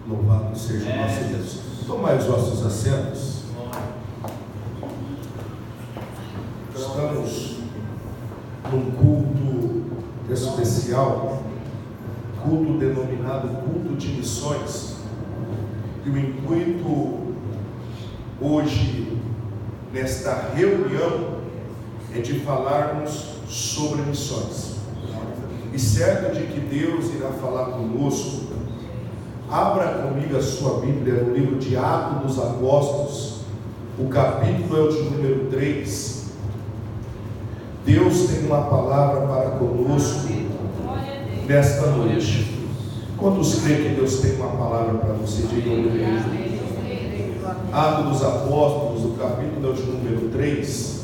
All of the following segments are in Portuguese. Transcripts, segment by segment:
Louvado seja o nosso Deus. Tomai os vossos assentos. Estamos num culto especial, culto denominado culto de missões. E o intuito hoje, nesta reunião, é de falarmos sobre missões. E certo de que Deus irá falar conosco, abra comigo a sua Bíblia no livro de Atos dos Apóstolos, o capítulo é o de número 3. Deus tem uma palavra para conosco nesta noite. Quantos creem que Deus tem uma palavra para você? Digam amém. Atos dos Apóstolos, o capítulo é o de número 3.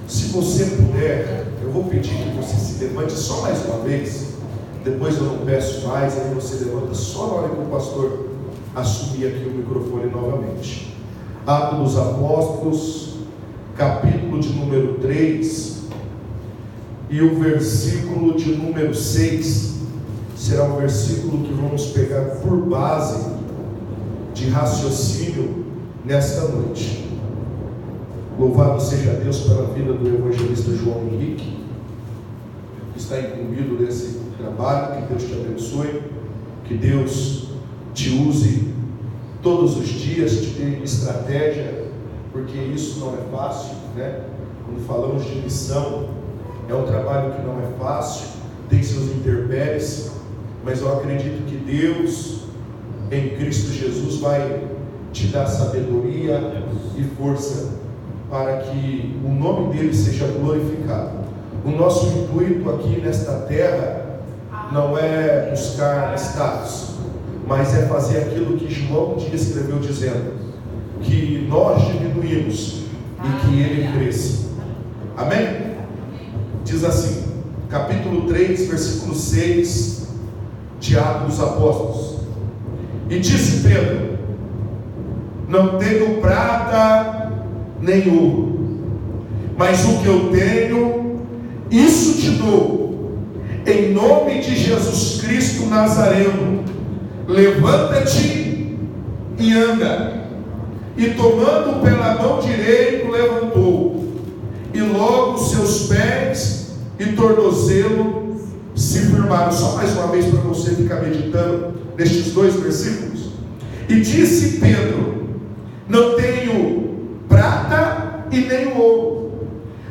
Se você puder, eu vou pedir que você se levante só mais uma vez. Depois eu não peço mais, aí você levanta só na hora que o pastor assumir aqui o microfone novamente. Atos dos Apóstolos, capítulo de número 3, e o versículo de número 6 será um versículo que vamos pegar por base de raciocínio nesta noite. Louvado seja Deus pela vida do evangelista João Henrique, que está incumbido nesse trabalho. Que Deus te abençoe, que Deus te use todos os dias, te dê estratégia, porque isso não é fácil, né? Quando falamos de missão, é um trabalho que não é fácil, tem seus intempéries, mas eu acredito que Deus, em Cristo Jesus, vai te dar sabedoria e força para que o nome dele seja glorificado. O nosso intuito aqui nesta terra não é buscar status, mas é fazer aquilo que João um dia escreveu dizendo, que nós diminuímos e que ele cresça. Amém? Diz assim, capítulo 3, versículo 6 de Atos dos Apóstolos. E disse Pedro: não tenho prata nem ouro, mas o que eu tenho, isso te dou. Em nome de Jesus Cristo Nazareno, levanta-te e anda. E tomando pela mão direita, levantou, e logo seus pés e tornozelo se firmaram. Só mais uma vez para você ficar meditando nestes dois versículos. E disse Pedro: não tenho prata e nem ouro,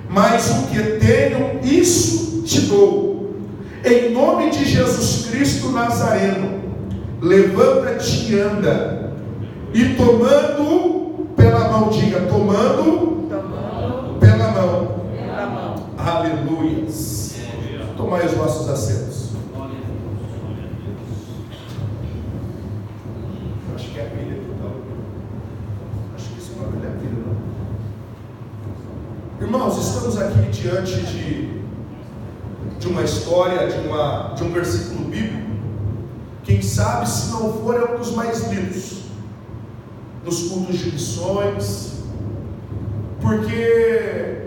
mas o que tenho, isso te dou. Em nome de Jesus Cristo Nazareno, levanta-te e anda. E tomando pela mão, diga, tomando pela mão. Aleluias. Tomai os vossos assentos. Acho que é a pilha, então. Acho que esse bagulho é a pilha, não. Irmãos, estamos aqui diante de uma história, de um versículo bíblico. Quem sabe, se não for, é um dos mais lidos nos cultos de missões, porque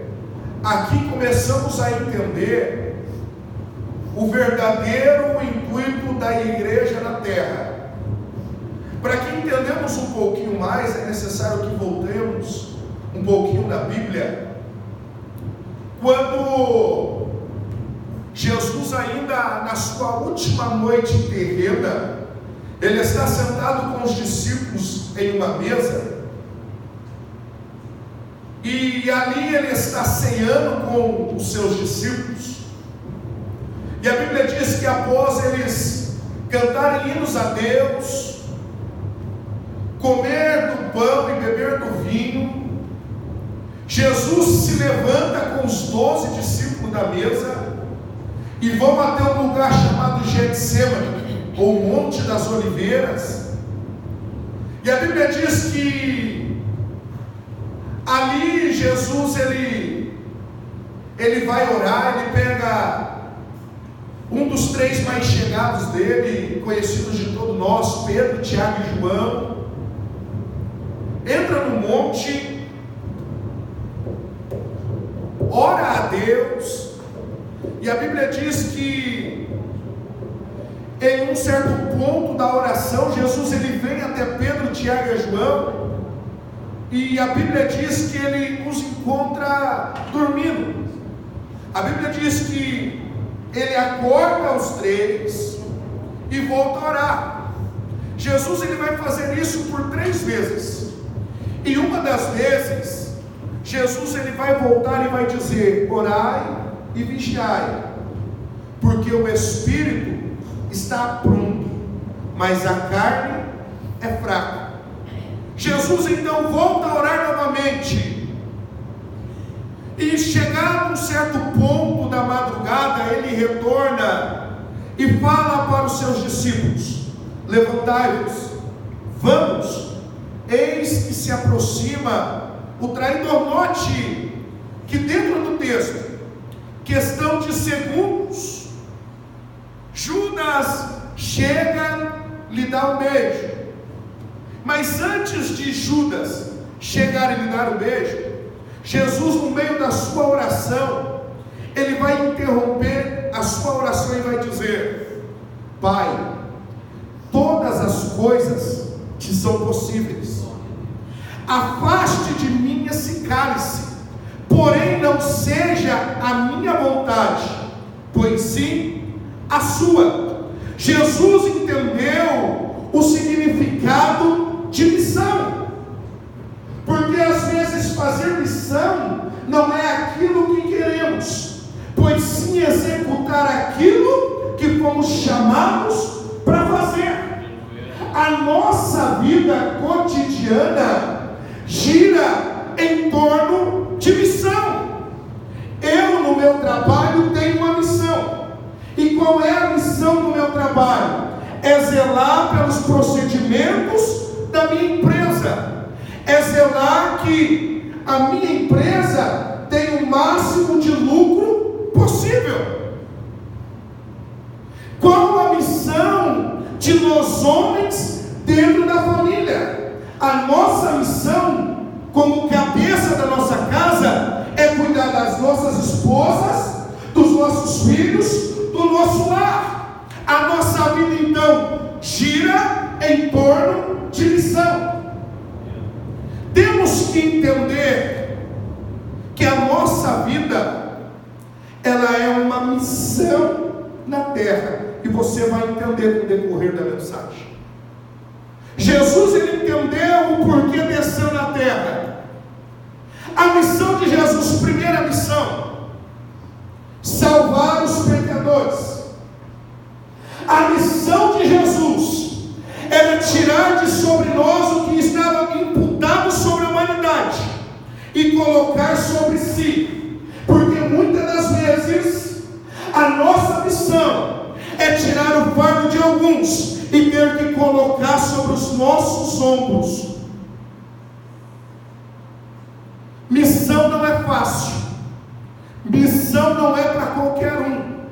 aqui começamos a entender o verdadeiro intuito da igreja na terra. Para que entendamos um pouquinho mais, é necessário que voltemos um pouquinho na Bíblia. Quando Jesus, ainda na sua última noite terrena, ele está sentado com os discípulos em uma mesa, e ali ele está ceando com os seus discípulos. E a Bíblia diz que após eles cantarem hinos a Deus, comer do pão e beber do vinho, Jesus se levanta com os 12 discípulos da mesa e vão até um lugar chamado Getsêmani, ou Monte das Oliveiras. E a Bíblia diz que ali Jesus ele vai orar. Ele pega um dos 3 mais chegados dele, conhecidos de todo nós, Pedro, Tiago e João, entra no monte, ora a Deus, e a Bíblia diz que em um certo ponto da oração, Jesus ele Tiago e João, e a Bíblia diz que ele os encontra dormindo. A Bíblia diz que ele acorda os três e volta a orar. Jesus ele vai fazer isso por 3 vezes. E uma das vezes, Jesus ele vai voltar e vai dizer: orai e vigiai, porque o espírito está pronto, mas a carne é fraca. Jesus então volta a orar novamente, e chegado um certo ponto da madrugada, ele retorna e fala para os seus discípulos: levantai-vos, vamos, eis que se aproxima o traidor. Note que dentro do texto, questão de segundos, Judas chega, lhe dá um beijo. Mas antes de Judas chegar e lhe dar um beijo, Jesus, no meio da sua oração, ele vai interromper a sua oração e vai dizer: Pai, todas as coisas te são possíveis, afaste de mim esse cálice, porém não seja a minha vontade, pois sim a sua. Jesus entendeu o significado de missão, porque às vezes fazer missão não é aquilo que queremos, pois sim executar aquilo que fomos chamados para fazer. A nossa vida cotidiana gira em torno de missão. Eu no meu trabalho tenho uma missão. E qual é a missão do meu trabalho? É zelar pelos procedimentos da minha empresa, é zelar que a minha empresa tenha o máximo de lucro possível. Qual a missão de nós homens dentro da família? A nossa missão como cabeça da nossa casa é cuidar das nossas esposas, dos nossos filhos, do nosso lar. A nossa vida então gira em torno de missão. Temos que entender que a nossa vida, ela é uma missão na terra, e você vai entender no decorrer da mensagem. Jesus ele entendeu o porquê desceu na terra. A missão de Jesus, primeira missão: salvar os pecadores. A missão de Jesus era tirar de sobre nós o que estava imputado sobre a humanidade e colocar sobre si, porque muitas das vezes a nossa missão é tirar o fardo de alguns e ter que colocar sobre os nossos ombros. Missão não é fácil, missão não é para qualquer um,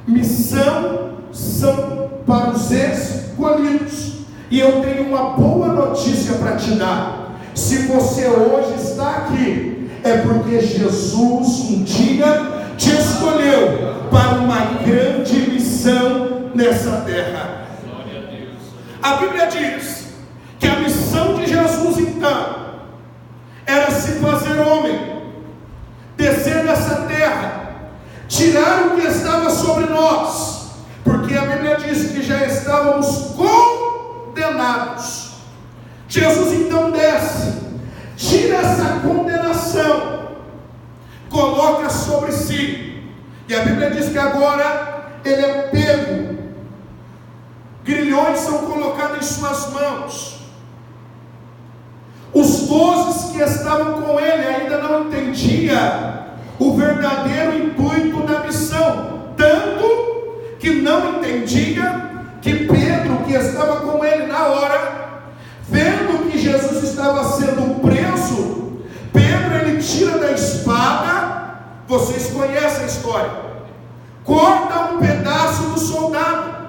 missão são para os escolhidos. E eu tenho uma boa notícia para te dar: se você hoje está aqui, é porque Jesus um dia te escolheu para uma grande missão nessa terra. A Bíblia diz que a missão de Jesus então era se fazer homem, descer nessa terra, tirar o que estava sobre nós, porque a Bíblia diz que já estávamos condenados. Jesus então desce, tira essa condenação, coloca sobre si, e a Bíblia diz que agora ele é pego, grilhões são colocados em suas mãos. Os 12 que estavam com ele ainda não entendiam o verdadeiro intuito da missão, tanto que não entendia que Pedro, que estava com ele na hora, vendo que Jesus estava sendo preso, Pedro ele tira da espada, vocês conhecem a história, corta um pedaço do soldado.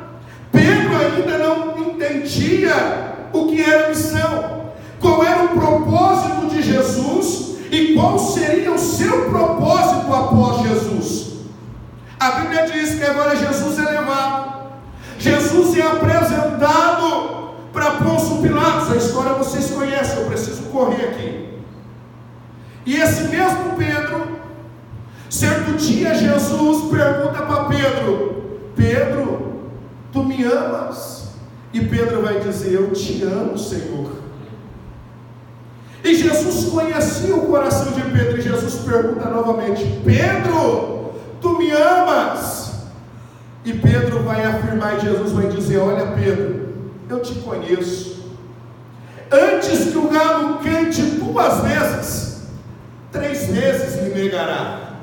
Pedro ainda não entendia o que era missão, qual era o propósito de Jesus e qual seria o seu propósito após Jesus. A Bíblia diz que agora Jesus é levado, Jesus é apresentado para Pôncio Pilatos. A história você correr aqui. E esse mesmo Pedro, certo dia Jesus pergunta para Pedro: Pedro, tu me amas? E Pedro vai dizer: eu te amo, Senhor. E Jesus conhecia o coração de Pedro, e Jesus pergunta novamente: Pedro, tu me amas? E Pedro vai afirmar, e Jesus vai dizer: olha, Pedro, eu te conheço. Antes que o galo cante 2 vezes, 3 vezes me negará.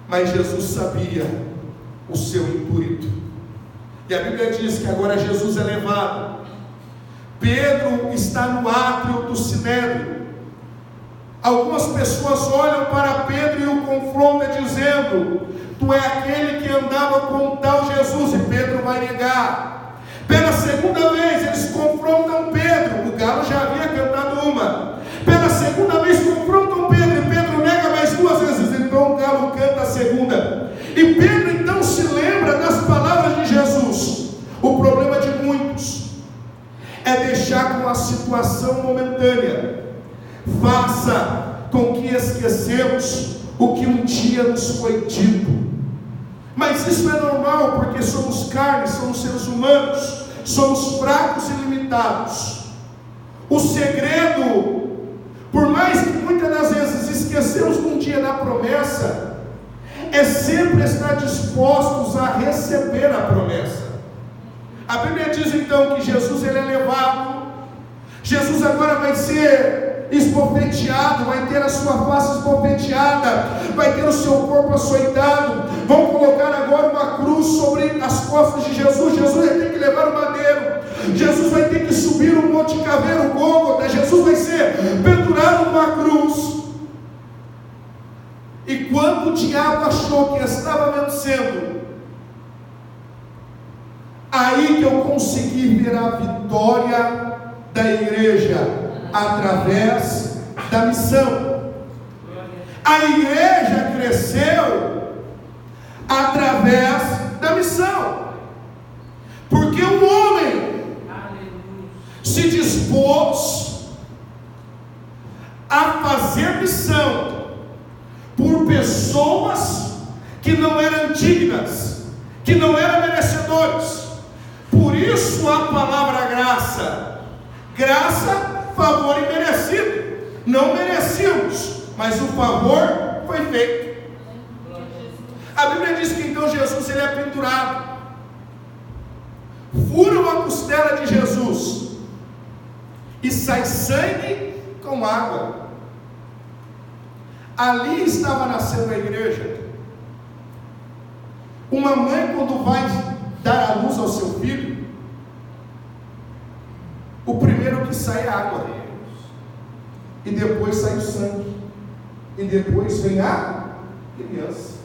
Mas Jesus sabia o seu intuito. E a Bíblia diz que agora Jesus é levado. Pedro está no átrio do Sinédrio. Algumas pessoas olham para Pedro e o confrontam dizendo: tu é aquele que andava com o tal Jesus. E Pedro vai negar. Pela segunda vez eles confrontam Pedro. O galo já havia cantado uma. Pela segunda vez confrontam Pedro, e Pedro nega mais 2 vezes. Então o galo canta a segunda. E Pedro então se lembra das palavras de Jesus. O problema de muitos é deixar com a situação momentânea faça com que esquecemos o que um dia nos foi dito. Mas isso é normal, porque somos carne, somos seres humanos, somos fracos e limitados. O segredo, por mais que muitas das vezes esquecemos um dia da promessa, é sempre estar dispostos a receber a promessa. A Bíblia diz então que Jesus ele é levado. Jesus agora vai ser esbofeteado, vai ter a sua face esbofeteada, vai ter o seu corpo açoitado. Vão colocar agora uma cruz sobre as costas de Jesus. Jesus vai ter que levar o madeiro. Jesus vai ter que subir o Monte Caveiro, Gólgota. Jesus vai ser pendurado numa cruz. E quando o diabo achou que estava vencendo, aí que eu consegui ver a vitória da igreja através da missão. A igreja cresceu através da missão, porque um homem se dispôs a fazer missão por pessoas que não eram dignas, que não eram merecedores. Por isso a palavra graça, favor e merecido. Não merecíamos, mas o favor foi feito. A Bíblia diz que então Jesus ele é pendurado. Furam a costela de Jesus e sai sangue com água. Ali estava nascendo a igreja. Uma mãe, quando vai dar a luz ao seu filho, o primeiro que sai é a água, e depois sai o sangue, e depois vem a criança.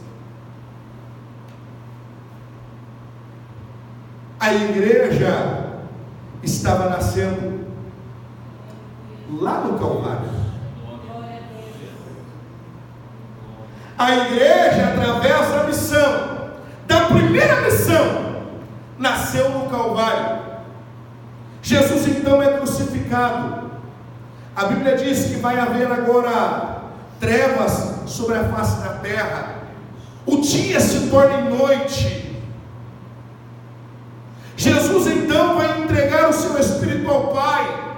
A igreja estava nascendo lá no Calvário. A igreja, através da missão, da primeira missão, nasceu no Calvário. Jesus então é crucificado. A Bíblia diz que vai haver agora trevas sobre a face da terra. O dia se torna em noite. Jesus então vai entregar o seu Espírito ao Pai.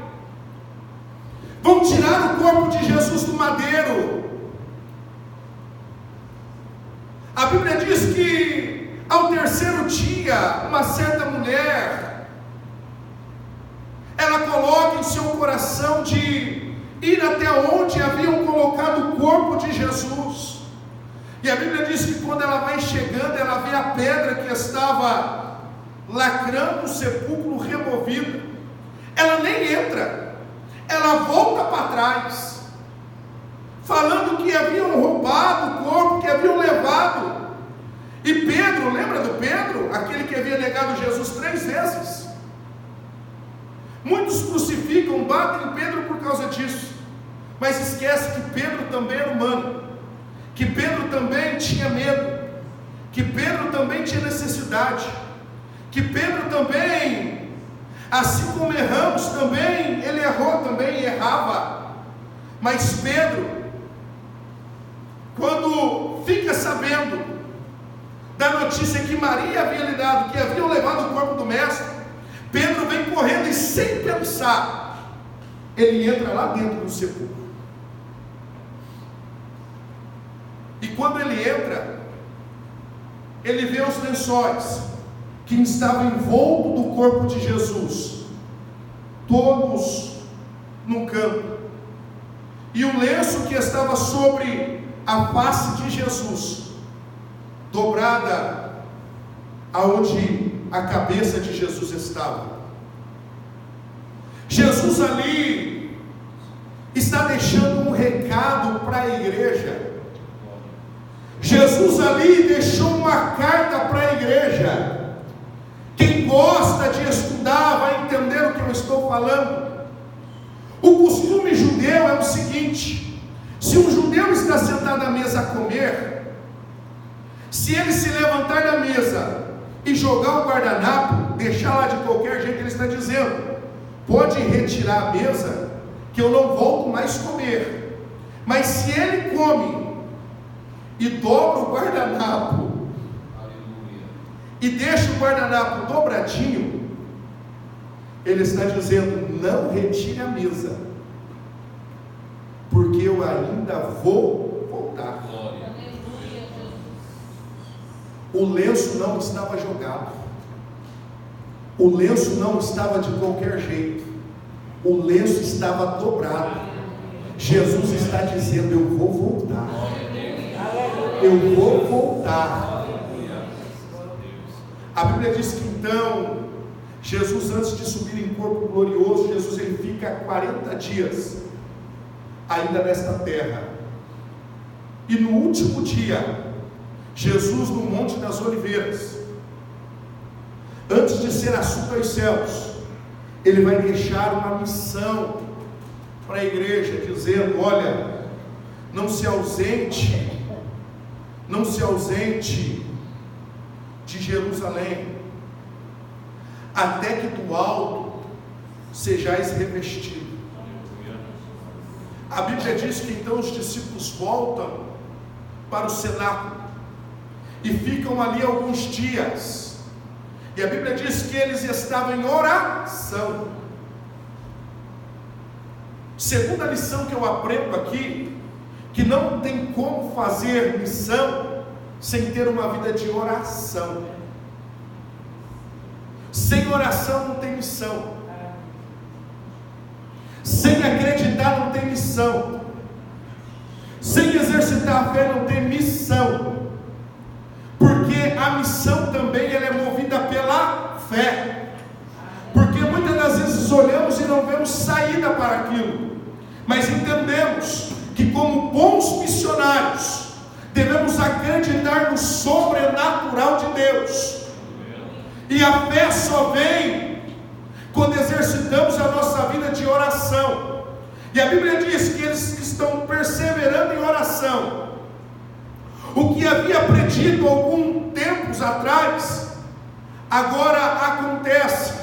Vão tirar o corpo de Jesus do madeiro. A Bíblia diz que ao terceiro dia, uma certa mulher, ela coloca em seu coração de ir até onde haviam colocado o corpo de Jesus. E a Bíblia diz que quando ela vai chegando, ela vê a pedra que estava lacrando o sepulcro removida. Ela nem entra, ela volta para trás, falando que haviam roubado o corpo, que haviam levado. E Pedro, lembra do Pedro? Aquele que havia negado Jesus 3 vezes. Muitos crucificam, batem em Pedro por causa disso, mas esquece que Pedro também era humano, que Pedro também tinha medo, que Pedro também tinha necessidade, que Pedro também, Assim como erramos também, ele errou também e errava. Mas Pedro, quando fica sabendo da notícia que Maria havia lhe dado, que haviam levado o corpo do mestre, Pedro vem correndo e sem pensar, ele entra lá dentro do sepulcro. E quando ele entra, ele vê os lençóis que estavam envoltos do corpo de Jesus, todos num canto, e o lenço que estava sobre a face de Jesus, dobrada aonde a cabeça de Jesus estava. Jesus ali está deixando um recado para a igreja. Jesus ali deixou uma carta para a igreja. Quem gosta de estudar vai entender o que eu estou falando. O costume judeu é o seguinte: se um judeu está sentado à mesa a comer, se ele se levantar da mesa e jogar o guardanapo, deixar lá de qualquer jeito, ele está dizendo: pode retirar a mesa, que eu não volto mais comer. Mas se ele come e dobra o guardanapo, e deixa o guardanapo dobradinho, ele está dizendo: não retire a mesa, porque eu ainda vou voltar. O lenço não estava jogado, o lenço não estava de qualquer jeito, o lenço estava dobrado. Jesus está dizendo: eu vou voltar, eu vou voltar. A Bíblia diz que então Jesus, antes de subir em corpo glorioso, Jesus ele fica 40 dias ainda nesta terra, e no último dia, Jesus no Monte das Oliveiras, antes de ser assunto aos céus, ele vai deixar uma missão para a igreja, dizendo: olha, não se ausente de Jerusalém, até que do alto sejais revestidos. A Bíblia diz que então os discípulos voltam para o cenáculo e ficam ali alguns dias, e a Bíblia diz que eles estavam em oração. Segunda lição que eu aprendo aqui, que não tem como fazer missão sem ter uma vida de oração. Sem oração não tem missão. Sem acreditar não tem missão. Sem exercitar a fé não tem missão. Porque a missão também ela é movida pela fé. Porque muitas das vezes olhamos e não vemos saída para aquilo, mas entendemos que como bons missionários devemos acreditar no sobrenatural de Deus. E a fé só vem quando exercitamos a nossa vida de oração. E a Bíblia diz que eles estão perseverando em oração. O que havia predito algum tempos atrás, agora acontece.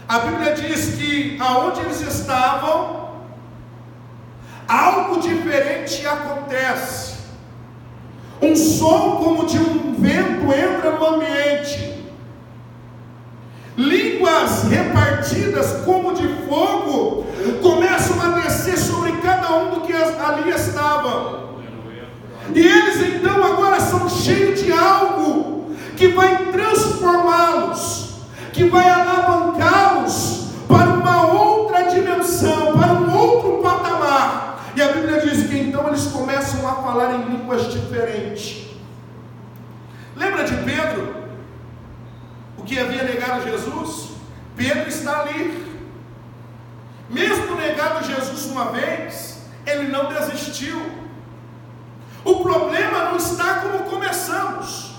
A Bíblia diz que aonde eles estavam, algo diferente acontece. Um som como de um vento entra no ambiente. Línguas repartidas como de fogo começam a descer sobre cada um do que ali estava. E eles então agora são cheios de algo que vai transformá-los, que vai alavancá-los para uma outra dimensão, para um outro patamar. E a Bíblia diz que então eles começam a falar em línguas diferentes. Lembra de Pedro, o que havia negado Jesus? Pedro está ali. Mesmo negado Jesus uma vez, ele não desistiu. O problema não está como começamos,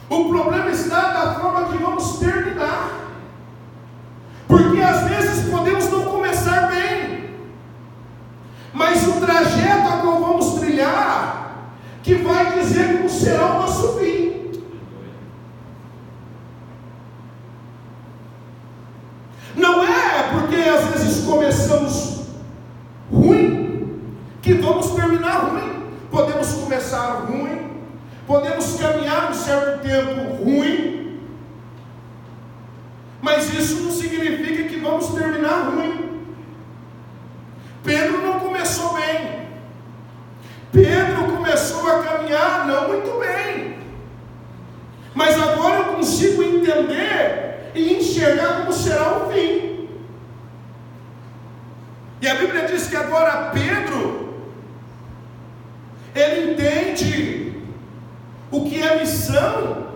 o problema está da forma que vamos terminar. Porque às vezes podemos não começar bem, mas o trajeto a qual vamos trilhar que vai dizer como será o nosso fim. vezes começamos ruim, que vamos terminar ruim. Podemos começar ruim, podemos caminhar um certo tempo ruim, mas isso não significa que vamos terminar ruim. Pedro não começou bem. Pedro começou a caminhar não muito bem, mas agora eu consigo entender e enxergar como será o fim. E a Bíblia diz que agora Pedro, ele entende o que é missão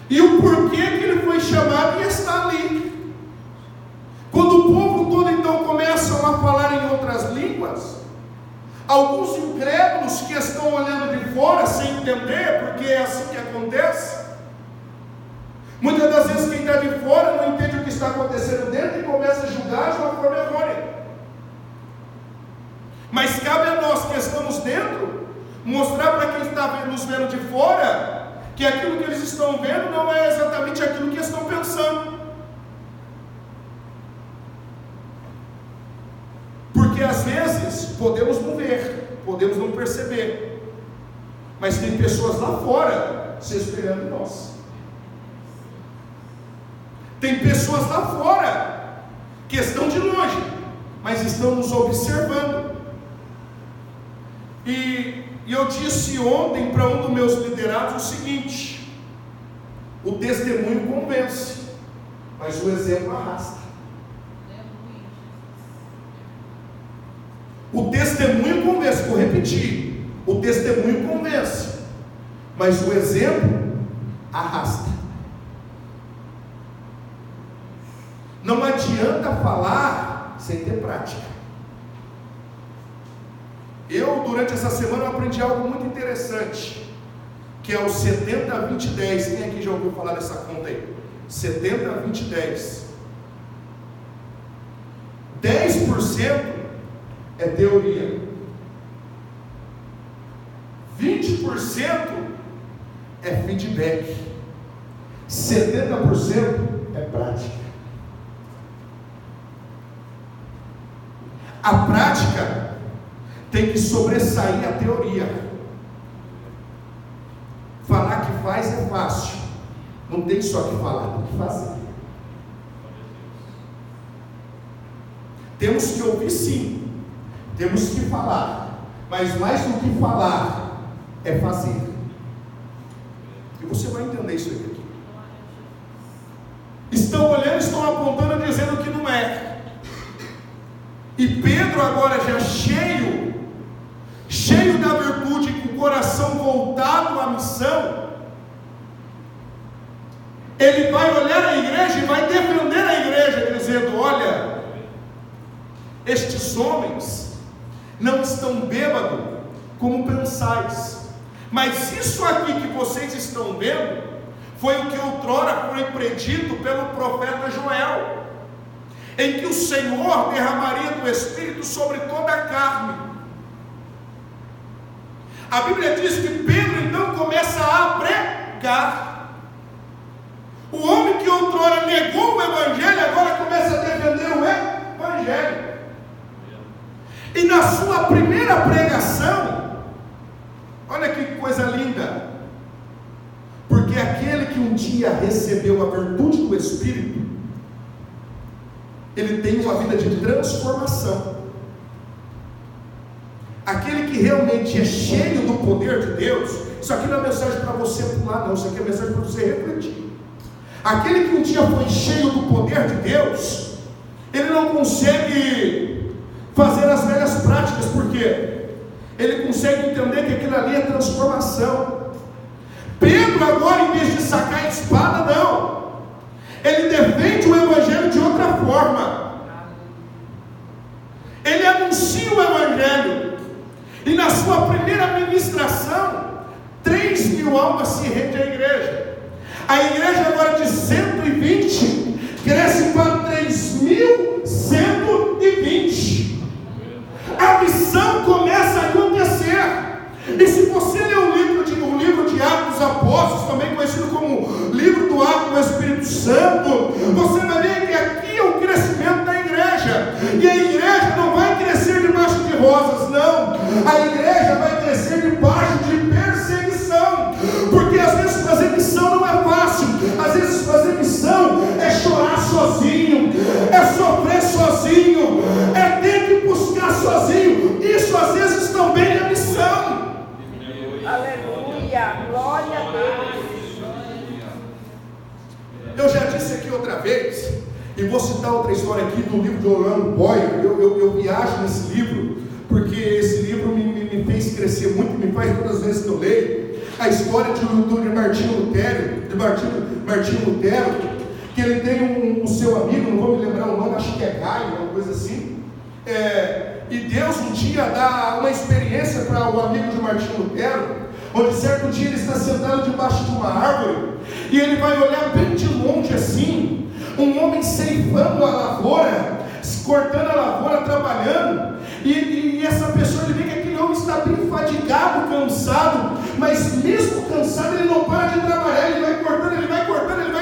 e o porquê que ele foi chamado e está ali. Quando o povo todo então começam a falar em outras línguas, alguns incrédulos que estão olhando de fora sem entender, porque é assim que acontece. Muitas das vezes quem está de fora não entende o que está acontecendo dentro e começa a julgar de uma forma errônea. Mas cabe a nós que estamos dentro mostrar para quem está nos vendo de fora que aquilo que eles estão vendo não é exatamente aquilo que estão pensando. Porque às vezes podemos não ver, podemos não perceber, mas tem pessoas lá fora se espelhando em nós. Tem pessoas lá fora que estão de longe, mas estão nos observando. E eu disse ontem para um dos meus liderados o seguinte: o testemunho convence, mas o exemplo arrasta. O testemunho convence, vou repetir, o testemunho convence, mas o exemplo arrasta. Não adianta falar sem ter prática. Eu, durante essa semana, eu aprendi algo muito interessante, que é o 70-20-10. Quem aqui já ouviu falar dessa conta aí? 70-20-10. 10% é teoria, 20% é feedback, 70% é prática. A prática tem que sobressair a teoria. Falar que faz é fácil, não tem só que falar, tem que fazer. Temos que ouvir sim, temos que falar, mas mais do que falar é fazer. E você vai entender isso aqui. Estão olhando, estão apontando, dizendo que não é. E Pedro agora já cheio da virtude, com o coração voltado à missão, ele vai olhar a igreja e vai defender a igreja, dizendo: olha, estes homens não estão bêbados como pensais, mas isso aqui que vocês estão vendo foi o que outrora foi predito pelo profeta Joel, em que o Senhor derramaria do Espírito sobre toda a carne. A Bíblia diz que Pedro então começa a pregar. O homem que outrora negou o Evangelho agora começa a defender o Evangelho. E na sua primeira pregação, olha que coisa linda, porque aquele que um dia recebeu a virtude do Espírito, ele tem uma vida de transformação. Aquele que realmente é cheio do poder de Deus, isso aqui não é mensagem para você pular não, isso aqui é mensagem para você refletir. Aquele que um dia foi cheio do poder de Deus, ele não consegue fazer as velhas práticas, porque ele consegue entender que aquilo ali é transformação. Pedro agora, em vez de sacar a espada, não, ele defende o Evangelho de outra forma. Ele anuncia o Evangelho, e na sua primeira ministração, 3.000 almas se rendem à igreja. A igreja agora de 120 cresce para 3.120. A missão começa a acontecer. E se você ler o livro de Atos dos Apóstolos, também conhecido como livro do Ato do Espírito Santo, você vai ver que aqui é o crescimento da igreja. E a igreja não vai crescer debaixo de rosas, não. A igreja vai crescer debaixo de perseguição. Porque às vezes fazer missão não é fácil. Às vezes fazer missão é chorar sozinho, é sofrer sozinho, é ter que buscar sozinho. Isso às vezes também é missão. Aleluia, glória a Deus. Eu já disse aqui outra vez, e vou citar outra história aqui do livro de Orlando Boyer. Eu viajo nesse livro, porque esse livro me fez crescer muito, me faz todas as vezes que eu leio. A história de Martinho Lutero, que ele tem um seu amigo, não vou me lembrar o nome, acho que é Gaio, uma coisa assim. E Deus um dia dá uma experiência para o amigo de Martinho Lutero, onde certo dia ele está sentado debaixo de uma árvore, e ele vai olhar bem de longe assim, um homem ceifando a lavoura, cortando a lavoura, trabalhando, e essa pessoa, ele vê que aquele homem está bem fadigado, cansado, mas mesmo cansado ele não para de trabalhar, ele vai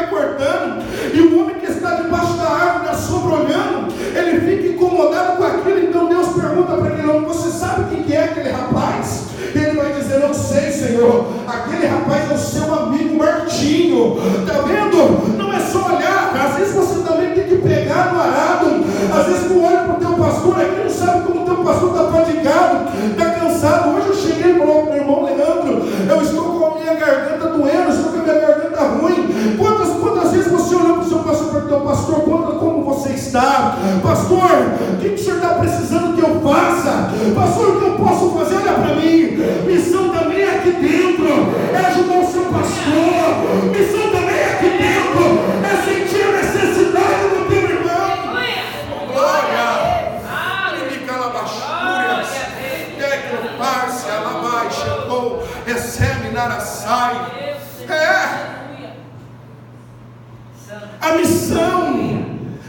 cortando, e o homem que está debaixo da árvore, na sombra, olhando, ele fica incomodado com aquilo. Então Deus pergunta para aquele homem: você sabe quem que é aquele rapaz? E ele vai dizer: não sei, Senhor, aquele rapaz é o seu amigo Martinho. Está vendo? Não é só olhar, às vezes você também tem que pegar no arado. Às vezes tu olha para o teu pastor aqui, não sabe como o teu pastor está fadigado, está cansado. Hoje eu cheguei e falei: meu irmão Leandro, eu estou com a minha garganta doendo, estou com a minha garganta ruim. Quantas vezes você olhou para o seu pastor e perguntou: pastor, como você está? Pastor, o que o senhor está precisando que eu faça? Pastor, o que eu posso fazer? Olha para mim, missão também é aqui dentro, é ajudar o seu pastor. Missão também é aqui dentro, é sentir a necessidade do teu irmão. Glória! A missão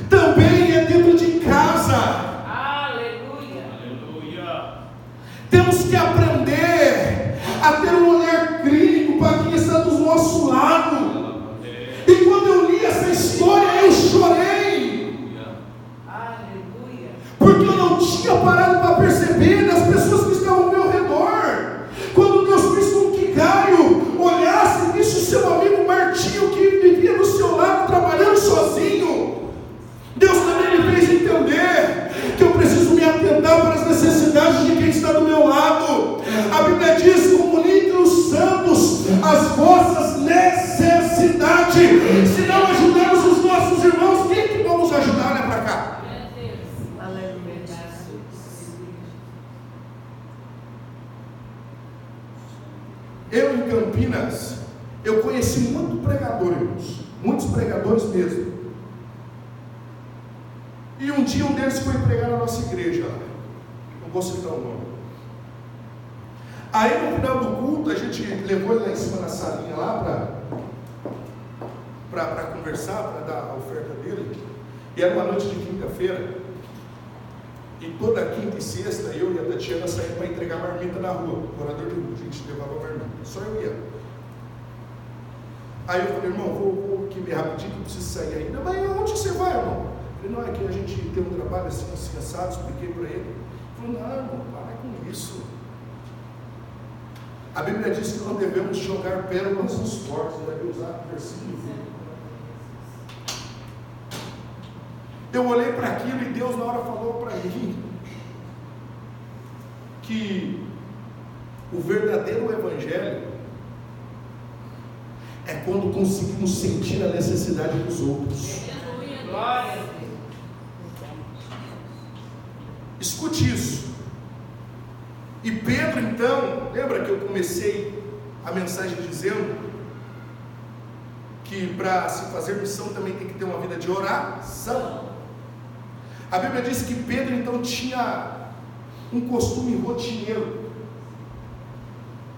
também é dentro de casa. Aleluia. Temos que aprender a ter um olhar clínico para quem está do nosso lado. E quando eu li essa história, eu chorei. Aleluia. Porque eu não tinha parado para perceber das pessoas que estavam ao meu redor. Quando Deus fez com que Gaio olhasse e visse o seu amigo Martinho, que vivia do seu lado trabalhando sozinho, Deus também me fez entender que eu preciso me atentar para as necessidades de quem está do meu lado. A Bíblia diz: comuniquem os santos as vossas necessidades. Se não ajudarmos os nossos irmãos, quem que vamos ajudar? Olha para cá. Eu em Campinas, eu conheci muito pregador, irmãos, muitos pregadores mesmo. E um dia um deles foi pregar na nossa igreja, não vou citar o nome. Aí no final do culto, a gente levou ele lá em cima na salinha lá para conversar, para dar a oferta dele. E era uma noite de quinta-feira. E toda quinta e sexta, eu e a Tatiana saímos para entregar marmita na rua, morador de rua, a gente levava marmita, só eu ia. Aí eu falei: irmão, vou aqui meio rapidinho, que eu preciso sair ainda. Mas onde você vai, irmão? Eu falei: não, é que a gente tem um trabalho assim, assado, expliquei para ele. Ele falou: não, irmão, para com isso. A Bíblia diz que não devemos jogar pérolas nos porcos, deve usar o versículo. Eu olhei para aquilo e Deus na hora falou para mim que o verdadeiro evangelho é quando conseguimos sentir a necessidade dos outros. Escute isso. E Pedro, então, lembra que eu comecei a mensagem dizendo que para se fazer missão também tem que ter uma vida de oração. A Bíblia diz que Pedro então tinha um costume rotineiro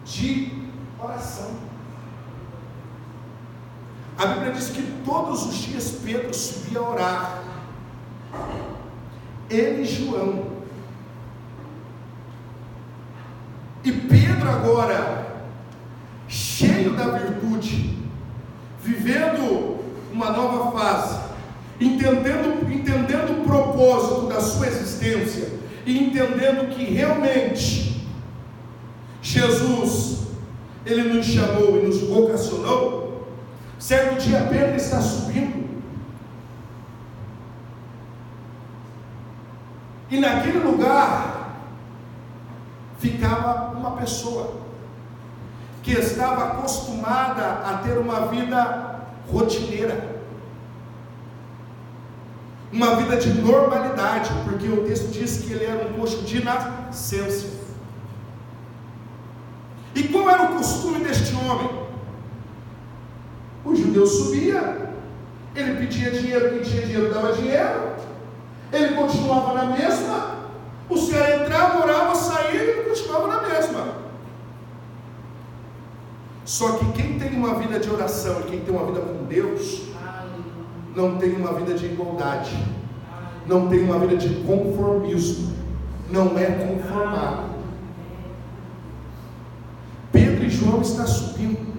de oração. A Bíblia diz que todos os dias Pedro subia a orar. Ele e João. E Pedro agora, cheio da virtude, vivendo uma nova fase, entendendo o propósito da sua existência, e entendendo que realmente Jesus, Ele nos chamou e nos vocacionou, certo dia Pedro está subindo, e naquele lugar ficava uma pessoa que estava acostumada a ter uma vida rotineira, uma vida de normalidade, porque o texto diz que ele era um coxo de nascença. E qual era o costume deste homem? O judeu subia, ele pedia dinheiro, quem tinha dinheiro dava dinheiro, ele continuava na mesma, os caras entravam, oravam, saíam, ele continuava na mesma. Só que quem tem uma vida de oração e quem tem uma vida com Deus, não tem uma vida de igualdade, não tem uma vida de conformismo, não é conformado. Pedro e João estão subindo,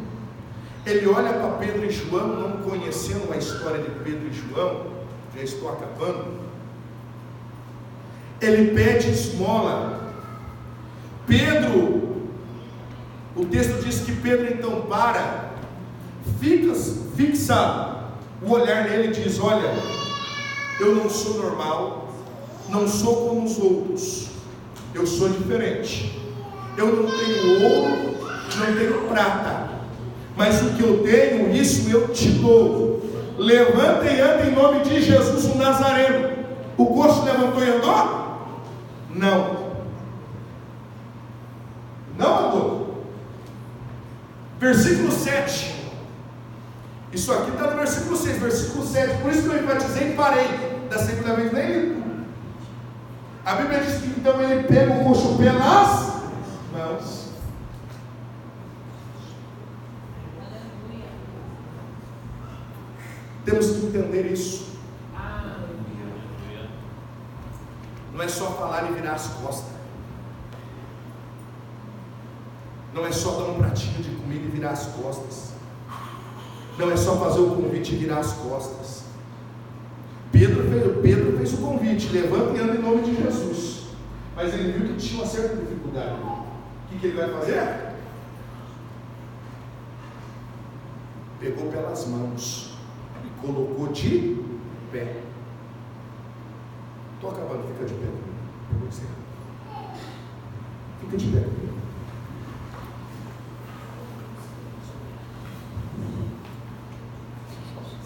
ele olha para Pedro e João, não conhecendo a história de Pedro e João, já estou acabando, ele pede esmola. Pedro, o texto diz que Pedro então fixa o olhar nele e diz: olha, eu não sou normal, não sou como os outros, eu sou diferente, eu não tenho ouro, não tenho prata, mas o que eu tenho, isso eu te dou. Levanta e anda em nome de Jesus o Nazareno. O coxo levantou e andou? Não andou. Versículo 7, isso aqui está no versículo 6, versículo 7, por isso que eu enfatizei e parei, da segunda vez nem li. A Bíblia diz que então ele pega o coxo pelas mãos. Temos que entender isso. Não é só falar e virar as costas, não é só dar um pratinho de comida e virar as costas, não é só fazer o convite e virar as costas. Pedro fez o convite: levanta e anda em nome de Jesus, mas ele viu que tinha uma certa dificuldade. O que ele vai fazer? Pegou pelas mãos e colocou de pé. Estou acabando, fica de pé. Fica de pé.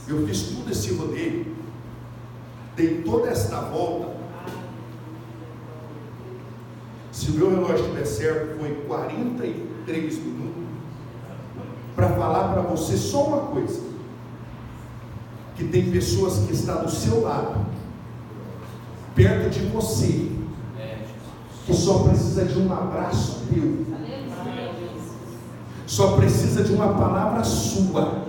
Eu fiz todo esse rodeio, dei toda esta volta. Se o meu relógio estiver certo, foi 43 minutos para falar para você só uma coisa: que tem pessoas que estão do seu lado, perto de você, que só precisa de um abraço teu, só precisa de uma palavra sua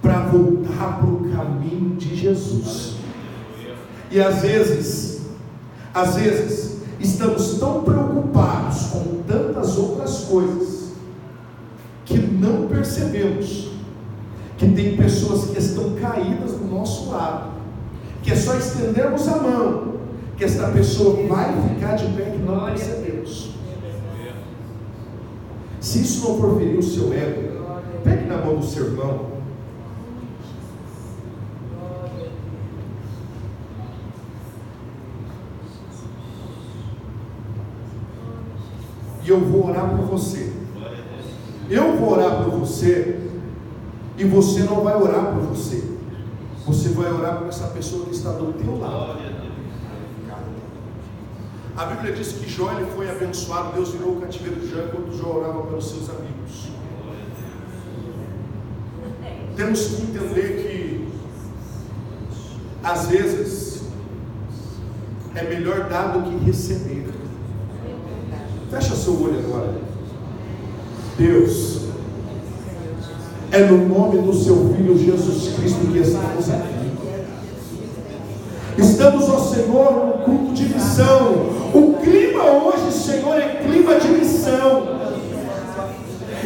para voltar para o caminho de Jesus. E às vezes estamos tão preocupados com tantas outras coisas que não percebemos que tem pessoas que estão caídas do nosso lado, que é só estendermos a mão que esta pessoa vai ficar de pé, que não percebemos. Se isso não for ferir o seu ego, pegue na mão do seu irmão. E eu vou orar por você. Eu vou orar por você. E você não vai orar por você. Você vai orar por essa pessoa que está do teu lado. A Bíblia diz que Jó, ele foi abençoado. Deus virou o cativeiro de Jó enquanto Jó orava pelos seus amigos. Temos que entender que às vezes é melhor dar do que receber. Fecha seu olho agora. Deus, é no nome do seu Filho Jesus Cristo que estamos aqui. Estamos, ó Senhor, num culto de missão. O clima hoje, Senhor, é clima de missão.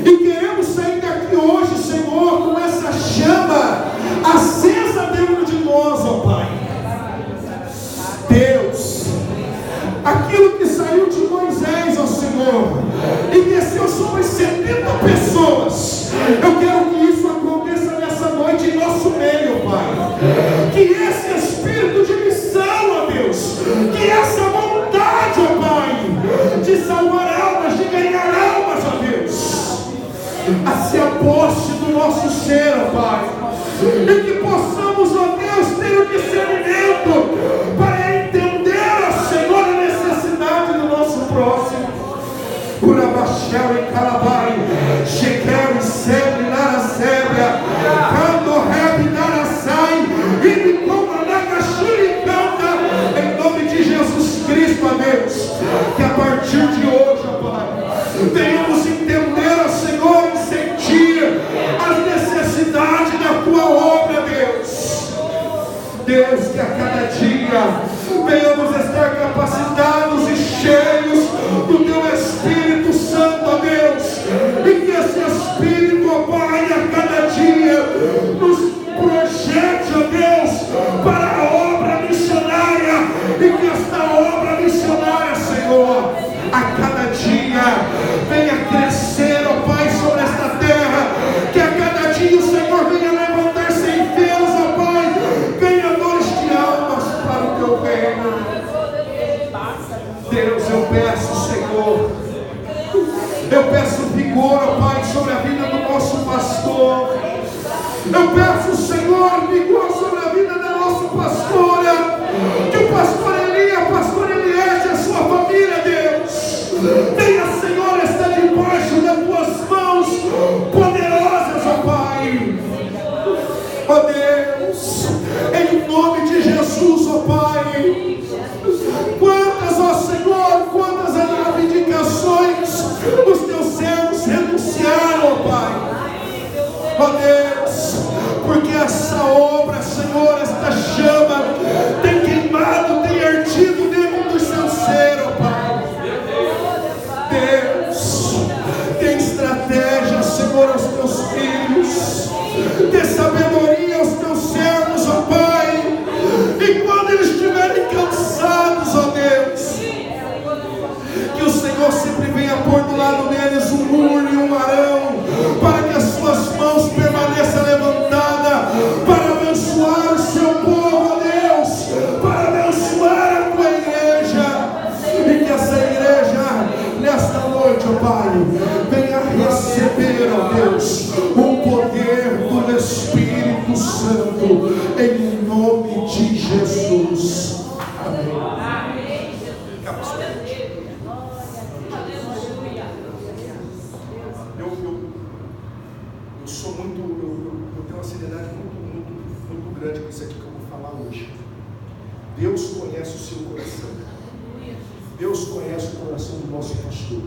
E queremos sair daqui hoje, Senhor, com essa chama acesa dentro de nós, ó Pai. Deus, aquilo que saiu de Moisés, ó Senhor, e desceu sobre 70 pessoas. Eu quero que isso aconteça nessa noite em nosso meio, Pai. Que esse espírito de missão, ó Deus, que essa vontade, ó Pai, de salvar almas, de ganhar almas, ó Deus, a se aposte do nosso ser, ó Pai. E que possamos, ó Deus, ter o discernimento para entender, ó Senhor, a necessidade do nosso próximo. Urabachel e Calabai, Shekel e Sebre, Nara Sébria, Cando Rebe, Nara Sai, e me comandar Shuri Canta, em nome de Jesus Cristo, ó Deus. Que a partir de hoje, ó Pai, venhamos entender, ó Senhor, e sentir as necessidades da tua obra, Deus. Deus, que a cada dia venhamos estar capacitados e cheios do teu Espírito Santo, ó Deus, e que esse Espírito, ó Pai, a cada dia nos projete, ó Deus, para a obra missionária, e que esta obra missionária, Senhor, a cada dia venha crescer, ó Pai, sobre esta terra, que a cada dia o Senhor venha levantar ceifeiros, ó Pai, ganhadores de almas para o teu reino. Deus, eu peço, Senhor, eu peço vigor, ó Pai, sobre a vida do nosso pastor. Eu peço, Senhor, vigor sobre a vida da nossa pastora, que o pastor Eli, a pastora Eliette, a sua família, Deus, venha, Senhor, estar debaixo das tuas mãos poderosas, ó Pai. Ó Deus, em nome de Jesus, ó Pai. Quantas, ó Senhor, quantas reivindicações os teus servos renunciaram, ó Pai. Ó Deus, porque essa obra, Senhor, esta chama tem queimado, tem ardido dentro do seu ser, ó Pai. Deus, tem estratégia, Senhor, aos teus filhos, dê sabedoria aos teus servos, ó Pai. E quando eles estiverem cansados, ó Deus, que o Senhor sempre venha pôr do lado deles um muro e um arão, para que as suas mãos permaneçam levantadas, para abençoar o seu povo, ó Deus, para abençoar a tua igreja, e que essa igreja, nesta noite, ó Pai, venha receber, ó Deus, o poder do Espírito Santo, em nome de Jesus. Amém. Eu sou muito, eu tenho uma seriedade muito grande com isso aqui que eu vou falar hoje. Deus conhece o seu coração. Deus conhece o coração do nosso pastor.